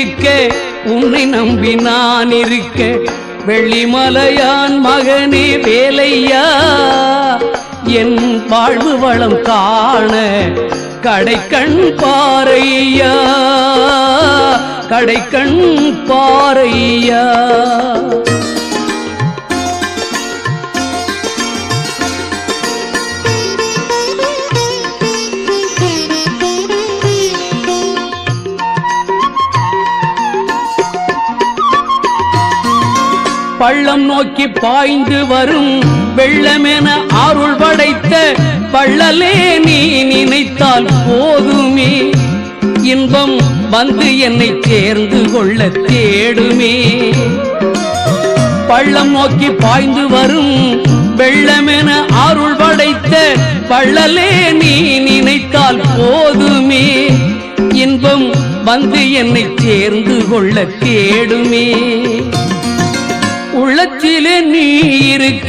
இருக்க உன்னை நம்பி நான் இருக்க வெள்ளிமலையான் மகனே வேலையா என் வாழ்வு வளம் காண கடைக்கண் பாறையா கடைக்கண் பாறையா பள்ளம் நோக்கி பாய்ந்து வரும் வெள்ளமென அருள் படைத்த பள்ளலே நீ நினைத்தால் போதுமே இன்பம் வந்து என்னை சேர்ந்து கொள்ள தேடுமே பள்ளம் நோக்கி பாய்ந்து வரும் வெள்ளமென அருள் படைத்த பள்ளலே நீ நினைத்தால் போதுமே இன்பம் வந்து என்னை சேர்ந்து கொள்ள தேடுமே உள்ளத்திலே நீ இருக்க